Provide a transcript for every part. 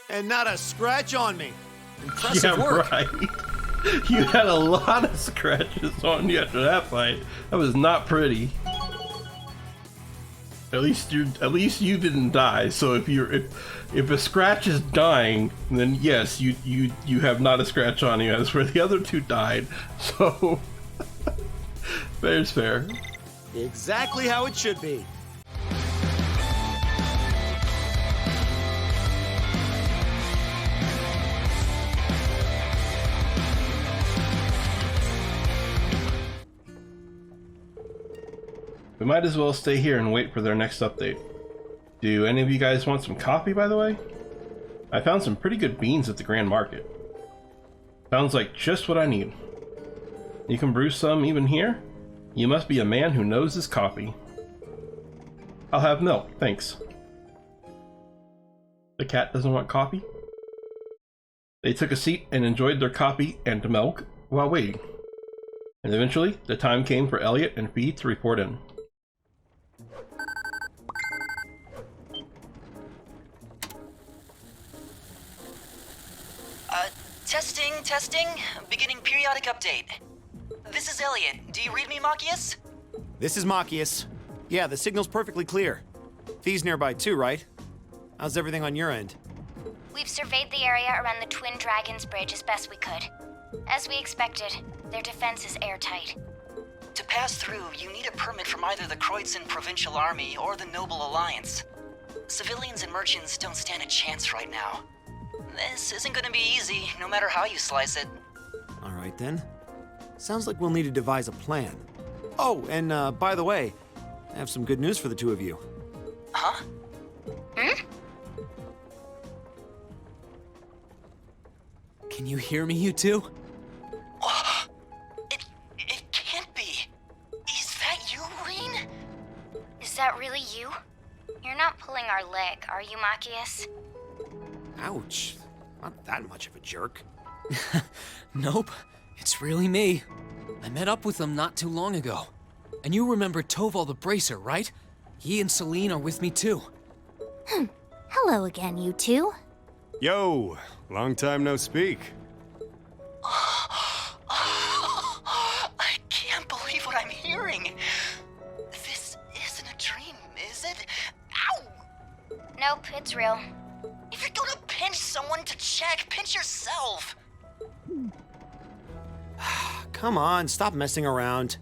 And not a scratch on me. Impressive work. Right. You had a lot of scratches on you after that fight. That was not pretty. At least you didn't die. So if a scratch is dying, then yes, you have not a scratch on you. As for the other two died, so fair's fair. Exactly how it should be. We might as well stay here and wait for their next update. Do any of you guys want some coffee, by the way? I found some pretty good beans at the Grand Market. Sounds like just what I need. You can brew some even here? You must be a man who knows his coffee. I'll have milk, thanks. The cat doesn't want coffee? They took a seat and enjoyed their coffee and milk while waiting. And eventually, the time came for Elliot and Fee to report in. Testing. Beginning periodic update. This is Elliot. Do you read me, Machias? This is Machias. Yeah, the signal's perfectly clear. Fee's nearby too, right? How's everything on your end? We've surveyed the area around the Twin Dragons Bridge as best we could. As we expected, their defense is airtight. To pass through, you need a permit from either the Kreuzin Provincial Army or the Noble Alliance. Civilians and merchants don't stand a chance right now. This isn't gonna be easy, no matter how you slice it. All right, then. Sounds like we'll need to devise a plan. Oh, and by the way, I have some good news for the two of you. Huh? Can you hear me, you two? It can't be. Is that you, Rean? Is that really you? You're not pulling our leg, are you, Machias? Ouch. Not that much of a jerk. Nope, it's really me. I met up with them not too long ago. And you remember Toval the Bracer, right? He and Celine are with me too. Hello again, you two. Yo, long time no speak. I can't believe what I'm hearing. This isn't a dream, is it? Ow! Nope, it's real. If you're gonna pinch someone to check, pinch yourself. Come on, stop messing around.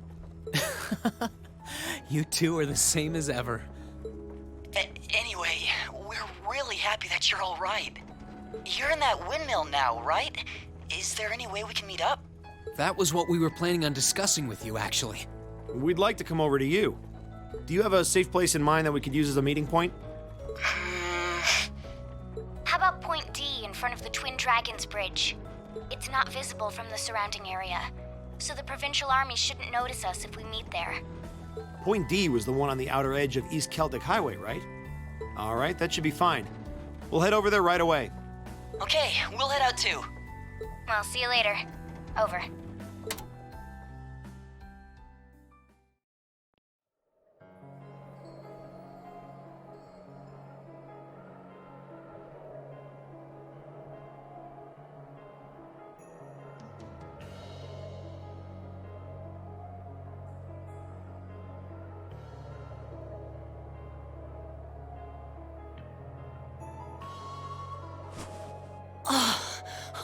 You two are the same as ever. Anyway, we're really happy that you're all right. You're in that windmill now, right? Is there any way we can meet up? That was what we were planning on discussing with you, actually. We'd like to come over to you. Do you have a safe place in mind that we could use as a meeting point? How about Point D in front of the Twin Dragons Bridge? It's not visible from the surrounding area, so the Provincial Army shouldn't notice us if we meet there. Point D was the one on the outer edge of East Celtic Highway, right? All right, that should be fine. We'll head over there right away. Okay, we'll head out too. Well, see you later. Over.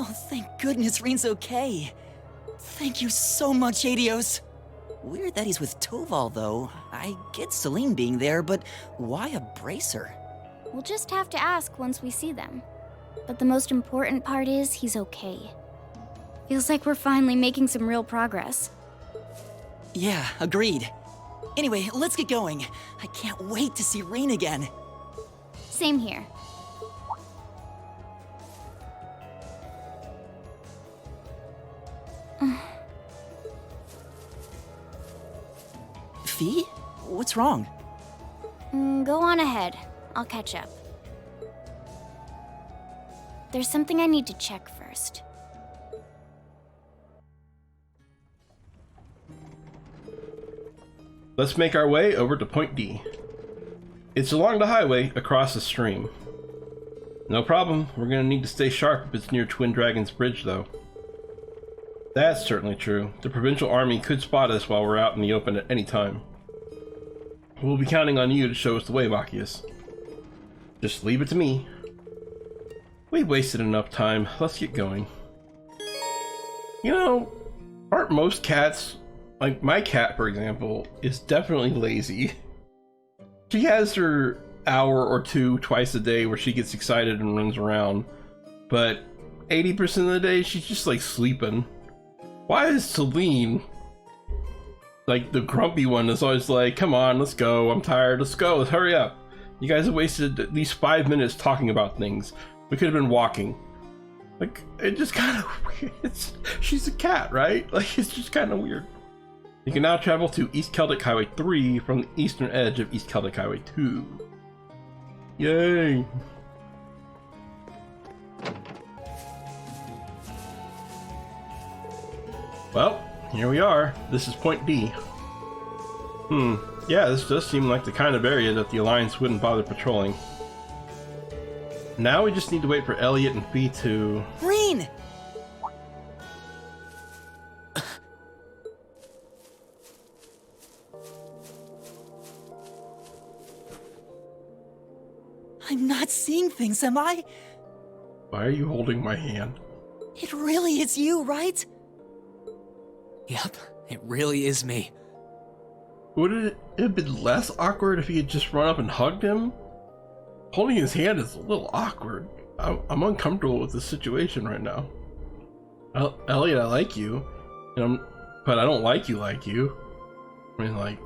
Oh, thank goodness Rean's okay. Thank you so much, Adios. Weird that he's with Toval, though. I get Celine being there, but why a bracer? We'll just have to ask once we see them. But the most important part is he's okay. Feels like we're finally making some real progress. Yeah, agreed. Anyway, let's get going. I can't wait to see Rean again. Same here. Fee? What's wrong? Go on ahead. I'll catch up. There's something I need to check first. Let's make our way over to Point D. It's along the highway across the stream. No problem. We're gonna need to stay sharp if it's near Twin Dragons Bridge, though. That's certainly true. The Provincial Army could spot us while we're out in the open at any time. We'll be counting on you to show us the way, Machias. Just leave it to me. We've wasted enough time. Let's get going. You know, aren't most cats, like my cat, for example, is definitely lazy. She has her hour or two twice a day where she gets excited and runs around, but 80% of the day she's just like sleeping. Why is Celine, like the grumpy one, is always like, come on, let's go, I'm tired, let's go, let's hurry up. You guys have wasted at least 5 minutes talking about things. We could have been walking. Like, it just kind of weird. She's a cat, right? Like, it's just kind of weird. You can now travel to East Celtic Highway 3 from the eastern edge of East Celtic Highway 2. Yay! Well, here we are. This is Point D. Yeah, this does seem like the kind of area that the Alliance wouldn't bother patrolling. Now we just need to wait for Elliot and Fee to... Rean! I'm not seeing things, am I? Why are you holding my hand? It really is you, right? Yep, it really is me. Would it have been less awkward if he had just run up and hugged him? Holding his hand is a little awkward. I'm uncomfortable with the situation right now. Elliot, I like you, but I don't like you. I mean, like,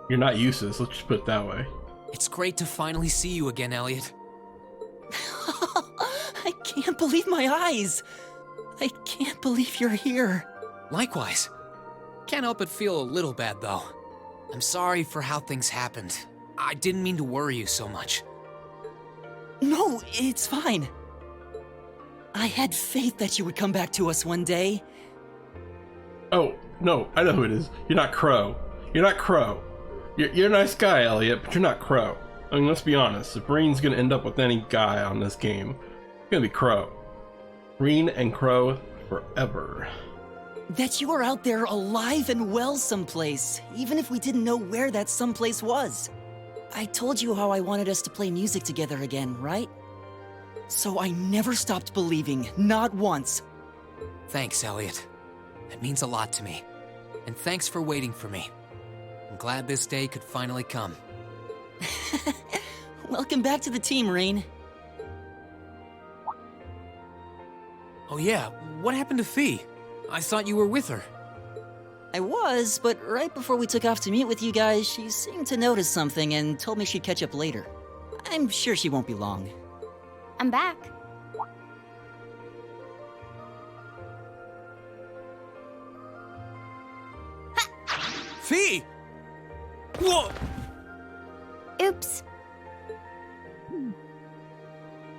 you're not useless, let's just put it that way. It's great to finally see you again, Elliot. I can't believe my eyes. I can't believe you're here. Likewise. Can't help but feel a little bad, though. I'm sorry for how things happened. I didn't mean to worry you so much. No, it's fine. I had faith that you would come back to us one day. Oh, no, I know who it is. You're not Crow. You're not Crow. You're a nice guy, Elliot, but you're not Crow. I mean, let's be honest. If Rean's gonna end up with any guy on this game, it's gonna be Crow. Rean and Crow forever. That you are out there alive and well someplace, even if we didn't know where that someplace was. I told you how I wanted us to play music together again, right? So I never stopped believing, not once. Thanks, Elliot. It means a lot to me. And thanks for waiting for me. I'm glad this day could finally come. Welcome back to the team, Rean. Oh yeah, what happened to Fee? I thought you were with her. I was, but right before we took off to meet with you guys, she seemed to notice something and told me she'd catch up later. I'm sure she won't be long. I'm back. Fee! Whoa! Oops.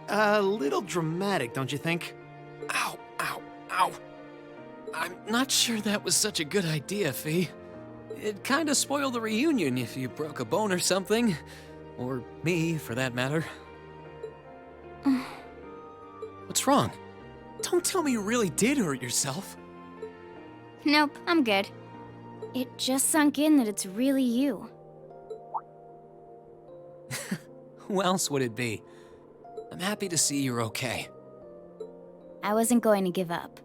A little dramatic, don't you think? Ow, ow, ow. I'm not sure that was such a good idea, Fee. It'd kinda spoil the reunion if you broke a bone or something. Or me, for that matter. What's wrong? Don't tell me you really did hurt yourself. Nope, I'm good. It just sunk in that it's really you. Who else would it be? I'm happy to see you're okay. I wasn't going to give up.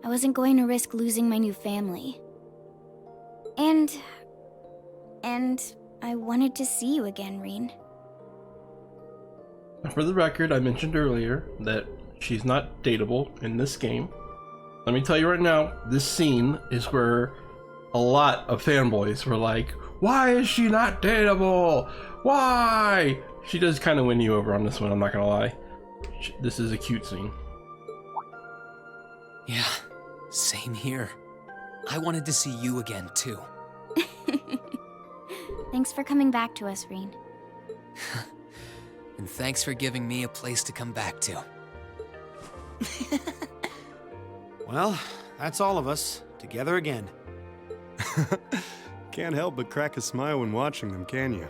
I wasn't going to risk losing my new family. And I wanted to see you again, Rean. For the record, I mentioned earlier that she's not dateable in this game. Let me tell you right now, this scene is where a lot of fanboys were like, why is she not dateable? Why? She does kind of win you over on this one, I'm not gonna lie. This is a cute scene. Yeah, same here. I wanted to see you again, too. Thanks for coming back to us, Rean. And thanks for giving me a place to come back to. Well, that's all of us, together again. Can't help but crack a smile when watching them, can you?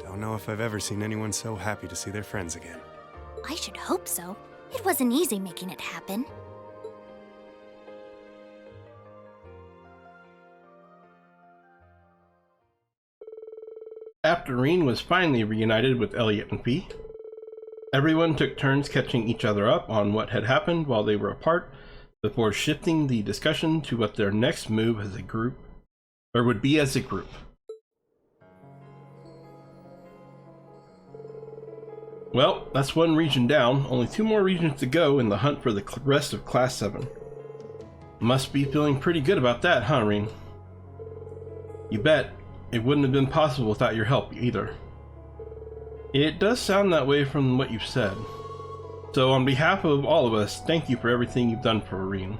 Don't know if I've ever seen anyone so happy to see their friends again. I should hope so. It wasn't easy making it happen. After Rean was finally reunited with Elliot and Fee, everyone took turns catching each other up on what had happened while they were apart, before shifting the discussion to what their next move as a group, or would be as a group. Well, that's one region down, only 2 more regions to go in the hunt for the rest of Class 7. Must be feeling pretty good about that, huh, Rean? You bet. It wouldn't have been possible without your help either. It does sound that way from what you've said. So on behalf of all of us, thank you for everything you've done for Rean.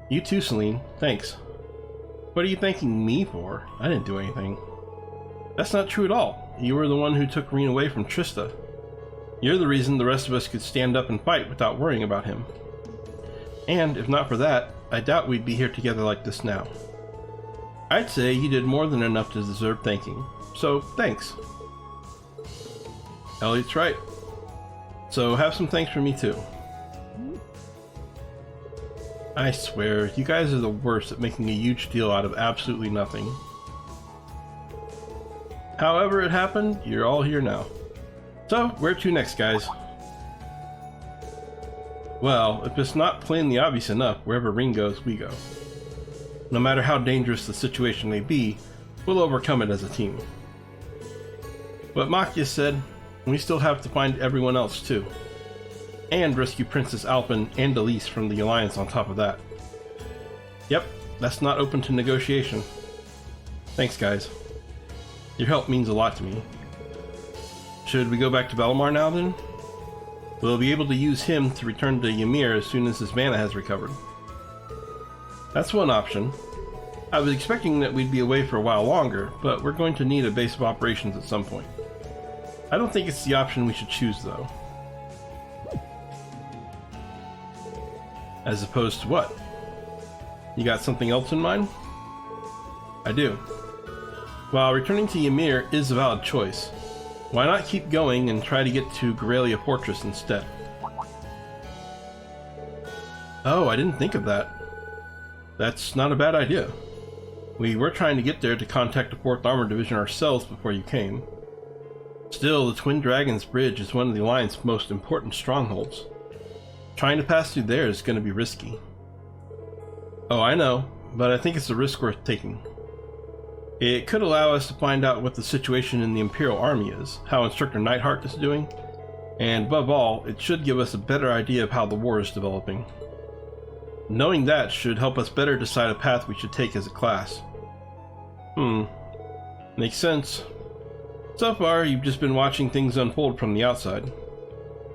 You too, Celine. Thanks. What are you thanking me for? I didn't do anything. That's not true at all. You were the one who took Rean away from Trista. You're the reason the rest of us could stand up and fight without worrying about him. And if not for that, I doubt we'd be here together like this now. I'd say you did more than enough to deserve thanking. So, thanks. Elliot's right. So have some thanks for me too. I swear, you guys are the worst at making a huge deal out of absolutely nothing. However it happened, you're all here now. So, where to next, guys? Well, if it's not plainly obvious enough, wherever Rean goes, we go. No matter how dangerous the situation may be, we'll overcome it as a team. But Makia said, we still have to find everyone else too. And rescue Princess Alpin and Elise from the Alliance on top of that. Yep, that's not open to negotiation. Thanks, guys. Your help means a lot to me. Should we go back to Belmar now then? We'll be able to use him to return to Ymir as soon as his mana has recovered. That's one option. I was expecting that we'd be away for a while longer, but we're going to need a base of operations at some point. I don't think it's the option we should choose, though. As opposed to what? You got something else in mind? I do. While returning to Ymir is a valid choice, why not keep going and try to get to Gorelia Fortress instead? Oh, I didn't think of that. That's not a bad idea. We were trying to get there to contact the 4th Armored Division ourselves before you came. Still, the Twin Dragons Bridge is one of the Alliance's most important strongholds. Trying to pass through there is going to be risky. Oh, I know, but I think it's a risk worth taking. It could allow us to find out what the situation in the Imperial Army is, how Instructor Nightheart is doing, and above all, it should give us a better idea of how the war is developing. Knowing that should help us better decide a path we should take as a class. Makes sense. So far, you've just been watching things unfold from the outside.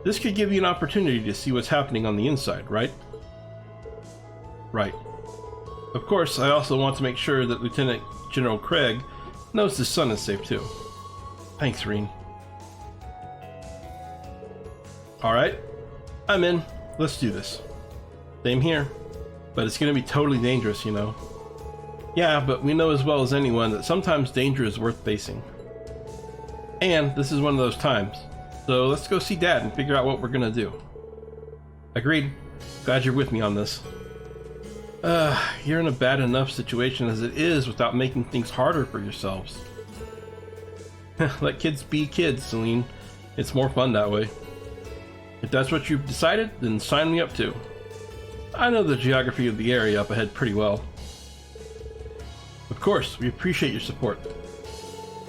This could give you an opportunity to see what's happening on the inside, right? Right. Of course, I also want to make sure that Lieutenant General Craig knows his son is safe too. Thanks, Rean. Alright, I'm in. Let's do this. Same here. But it's going to be totally dangerous, you know. Yeah, but we know as well as anyone that sometimes danger is worth facing. And this is one of those times. So let's go see Dad and figure out what we're going to do. Agreed. Glad you're with me on this. You're in a bad enough situation as it is without making things harder for yourselves. Let kids be kids, Celine. It's more fun that way. If that's what you've decided, then sign me up too. I know the geography of the area up ahead pretty well. Of course, we appreciate your support.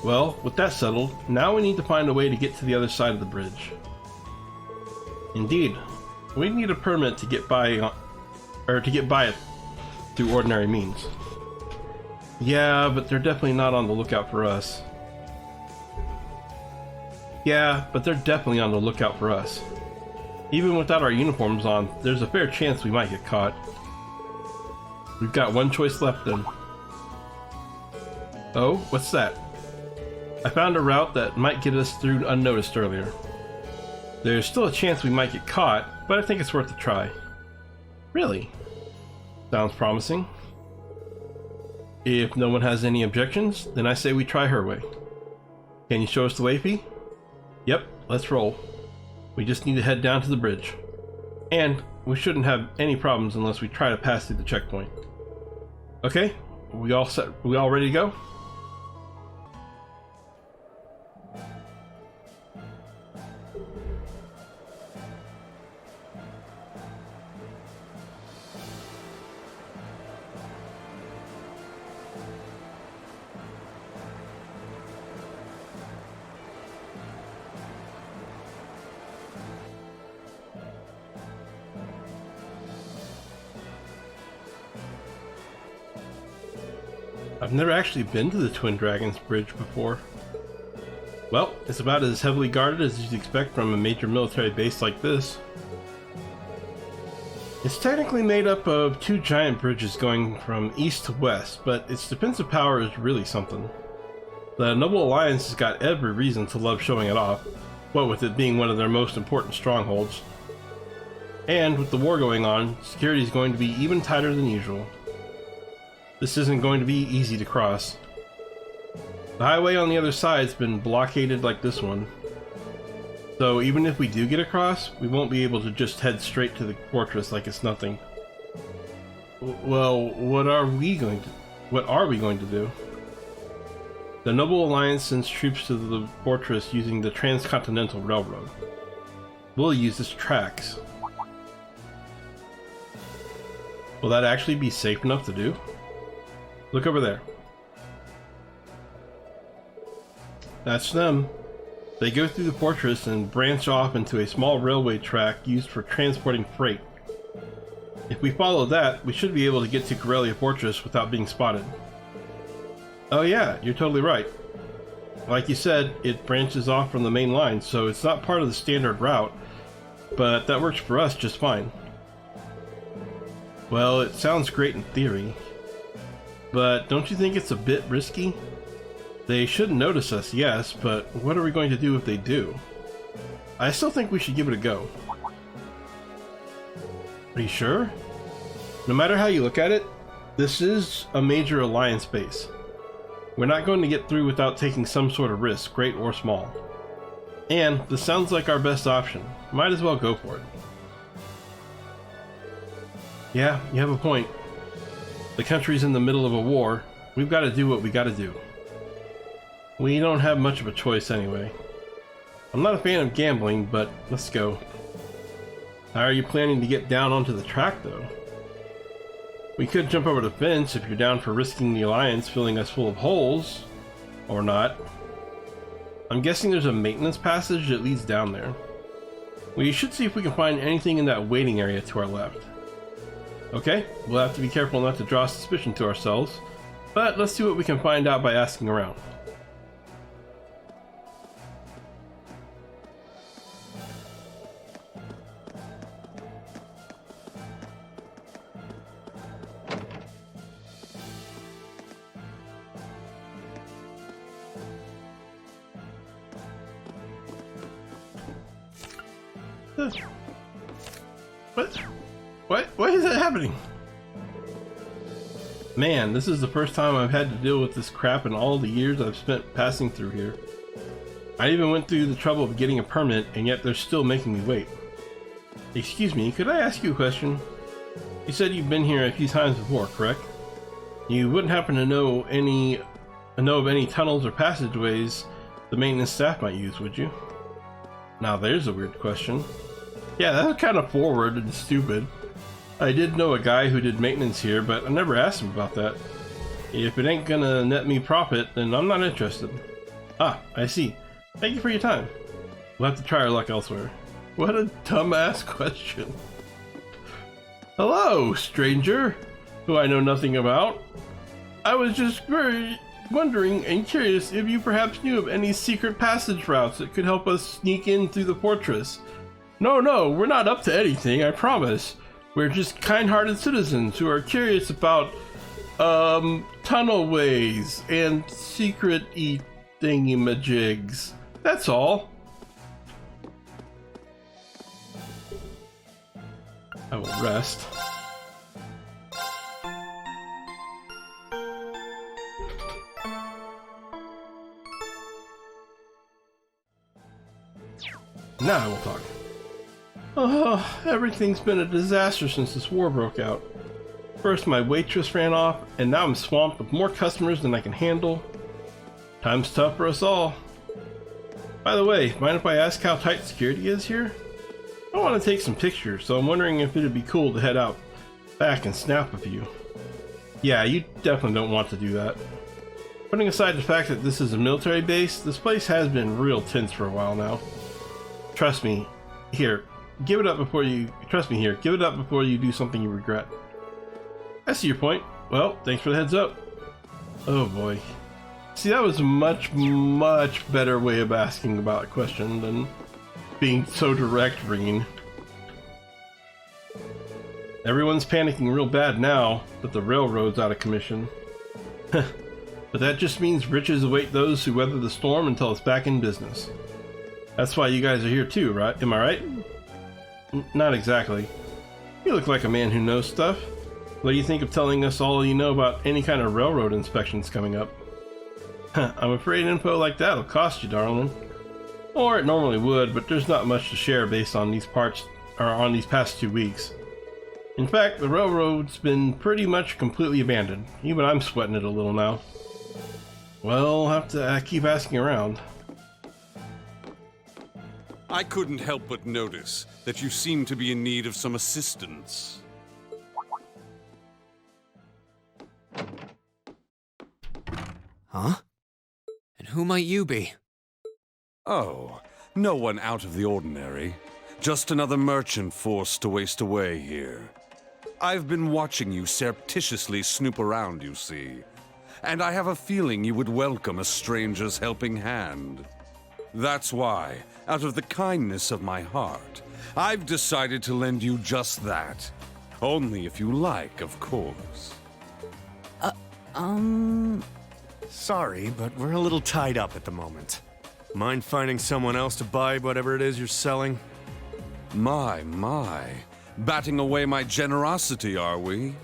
Well, with that settled, now we need to find a way to get to the other side of the bridge. Indeed, we need a permit to get by it through ordinary means. Yeah, but they're definitely not on the lookout for us. Even without our uniforms on, there's a fair chance we might get caught. We've got one choice left then. Oh, what's that? I found a route that might get us through unnoticed earlier. There's still a chance we might get caught, but I think it's worth a try. Really? Sounds promising. If no one has any objections, then I say we try her way. Can you show us the way, Fee? Yep, let's roll. We just need to head down to the bridge. And we shouldn't have any problems unless we try to pass through the checkpoint. Okay, we all set? We all ready to go? I've never actually been to the Twin Dragons Bridge before. Well, it's about as heavily guarded as you'd expect from a major military base like this. It's technically made up of 2 giant bridges going from east to west, but its defensive power is really something. The Noble Alliance has got every reason to love showing it off, what with it being one of their most important strongholds. And with the war going on, security is going to be even tighter than usual. This isn't going to be easy to cross. The highway on the other side's been blockaded like this one. So even if we do get across, we won't be able to just head straight to the fortress like it's nothing. Well, what are we going to do? The Noble Alliance sends troops to the fortress using the Transcontinental Railroad. We'll use its tracks. Will that actually be safe enough to do? Look over there. That's them. They go through the fortress and branch off into a small railway track used for transporting freight. If we follow that, we should be able to get to Corellia Fortress without being spotted. Oh yeah, you're totally right. Like you said, it branches off from the main line, so it's not part of the standard route, but that works for us just fine. Well, it sounds great in theory. But don't you think it's a bit risky? They shouldn't notice us, yes, but what are we going to do if they do? I still think we should give it a go. Are you sure? No matter how you look at it, this is a major alliance base. We're not going to get through without taking some sort of risk, great or small. And this sounds like our best option. Might as well go for it. Yeah, you have a point. The country's in the middle of a war. We've got to do what we got to do. We don't have much of a choice anyway. I'm not a fan of gambling, but let's go. How are you planning to get down onto the track, though? We could jump over the fence if you're down for risking the Alliance filling us full of holes. Or not. I'm guessing there's a maintenance passage that leads down there. We should see if we can find anything in that waiting area to our left. Okay, we'll have to be careful not to draw suspicion to ourselves, but let's see what we can find out by asking around. Why is that happening? Man, this is the first time I've had to deal with this crap in all the years I've spent passing through here. I even went through the trouble of getting a permit, and yet they're still making me wait. Excuse me, could I ask you a question? You said you've been here a few times before, correct? You wouldn't happen to know of any tunnels or passageways the maintenance staff might use, would you? Now there's a weird question. Yeah, that was kind of forward and stupid. I did know a guy who did maintenance here, but I never asked him about that. If it ain't gonna net me profit, then I'm not interested. Ah, I see. Thank you for your time. We'll have to try our luck elsewhere. What a dumbass question. Hello, stranger, who I know nothing about. I was just very wondering and curious if you perhaps knew of any secret passage routes that could help us sneak in through the fortress. No, we're not up to anything, I promise. We're just kind-hearted citizens who are curious about, tunnel ways and secret-y thingy-majigs. That's all. I will rest. Now I will talk. Oh, everything's been a disaster since this war broke out. First my waitress ran off, and now I'm swamped with more customers than I can handle. Time's tough for us all. By the way, mind if I ask how tight security is here? I want to take some pictures, so I'm wondering if it'd be cool to head out back and snap a few. Yeah, you definitely don't want to do that. Putting aside the fact that this is a military base, this place has been real tense for a while now. Trust me, here, give it up before you do something you regret. I see your point. Well, thanks for the heads up. Oh boy. See, that was a much better way of asking about a question than being so direct, Rean. Everyone's panicking real bad now that the railroad's out of commission. But that just means riches await those who weather the storm until it's back in business. That's why you guys are here too, right? Am I right? Not exactly. You look like a man who knows stuff. What do you think of telling us all you know about any kind of railroad inspections coming up? I'm afraid info like that will cost you, darling. Or it normally would, but there's not much to share based on these past 2 weeks. In fact, the railroad's been pretty much completely abandoned. Even I'm sweating it a little now. Well, I'll have to keep asking around. I couldn't help but notice that you seem to be in need of some assistance. Huh? And who might you be? Oh, no one out of the ordinary. Just another merchant forced to waste away here. I've been watching you surreptitiously snoop around, you see. And I have a feeling you would welcome a stranger's helping hand. That's why, out of the kindness of my heart, I've decided to lend you just that. Only if you like, of course. Sorry, but we're a little tied up at the moment. Mind finding someone else to buy whatever it is you're selling? My. Batting away my generosity, are we?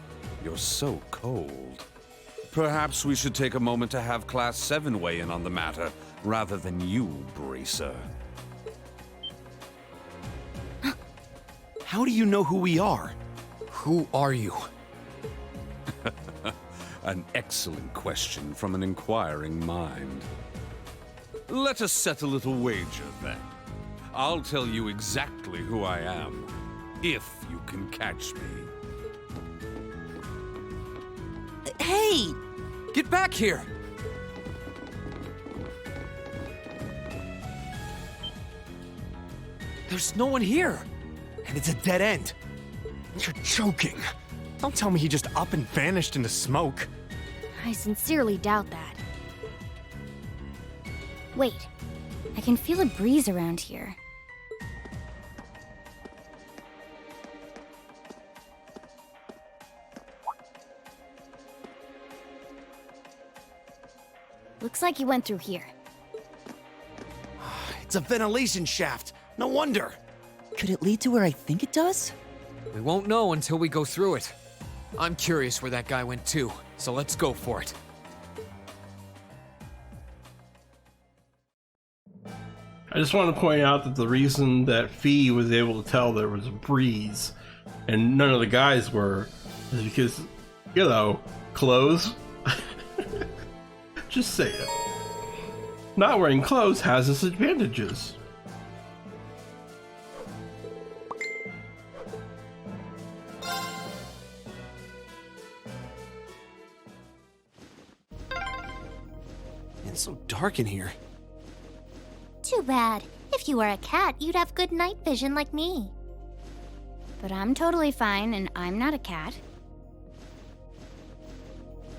You're so cold. Perhaps we should take a moment to have Class VII weigh in on the matter, rather than you, Bracer. How do you know who we are? Who are you? An excellent question from an inquiring mind. Let us set a little wager, then. I'll tell you exactly who I am, if you can catch me. Hey! Get back here! There's no one here! And it's a dead end. You're joking. Don't tell me he just up and vanished into smoke. I sincerely doubt that. Wait, I can feel a breeze around here. Looks like he went through here. It's a ventilation shaft. No wonder. Could it lead to where I think it does? We won't know until we go through it. I'm curious where that guy went too, so let's go for it. I just want to point out that the reason that Fee was able to tell there was a breeze and none of the guys were is because, you know, clothes. Just say it. Not wearing clothes has its advantages. It's so dark in here. Too bad. If you were a cat, you'd have good night vision like me. But I'm totally fine, and I'm not a cat.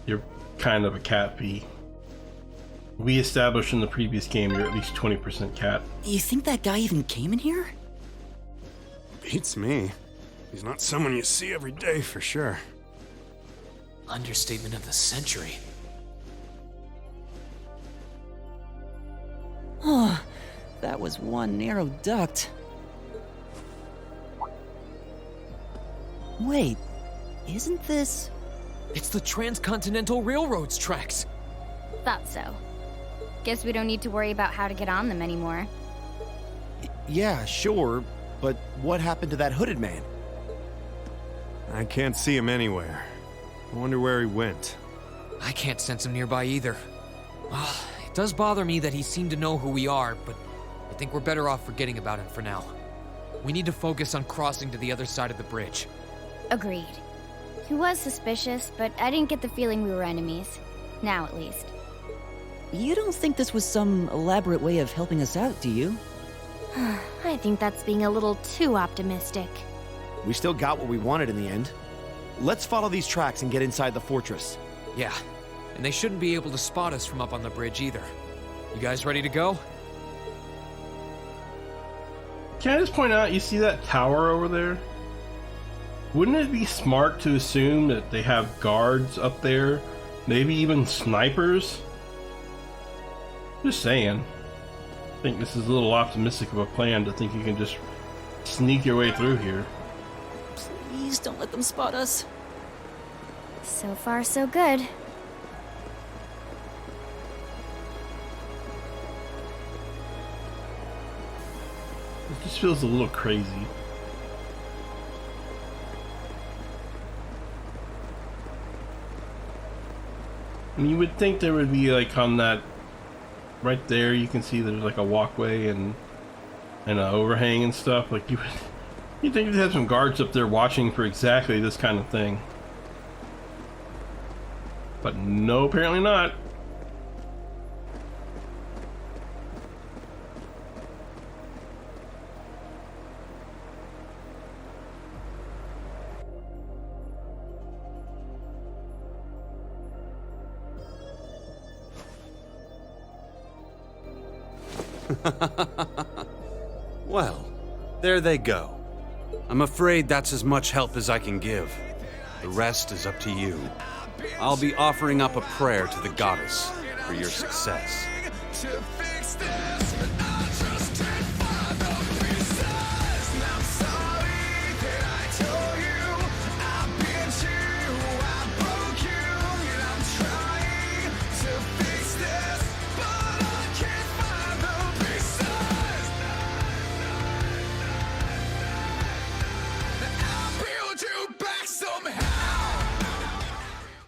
You're kind of a cat, Fee. We established in the previous game you're at least 20% cat. You think that guy even came in here? Beats me. He's not someone you see every day for sure. Understatement of the century. Oh, that was one narrow duct. Wait, isn't this... It's the Transcontinental Railroad's tracks. Thought so. Guess we don't need to worry about how to get on them anymore. Yeah, sure, but what happened to that hooded man? I can't see him anywhere. I wonder where he went. I can't sense him nearby either. It does bother me that he seemed to know who we are, but I think we're better off forgetting about him for now. We need to focus on crossing to the other side of the bridge. Agreed. He was suspicious, but I didn't get the feeling we were enemies. Now, at least. You don't think this was some elaborate way of helping us out, do you? I think that's being a little too optimistic. We still got what we wanted in the end. Let's follow these tracks and get inside the fortress. Yeah, and they shouldn't be able to spot us from up on the bridge either. You guys ready to go? Can I just point out, you see that tower over there? Wouldn't it be smart to assume that they have guards up there? Maybe even snipers? Just saying. I think this is a little optimistic of a plan to think you can just sneak your way through here. Please don't let them spot us. So far, so good. It just feels a little crazy. And you would think there would be like on that right there, you can see there's like a walkway and an overhang and stuff. Like you'd think you'd have some guards up there watching for exactly this kind of thing. But no, apparently not. Well, there they go. I'm afraid that's as much help as I can give. The rest is up to you. I'll be offering up a prayer to the goddess for your success. To fix this.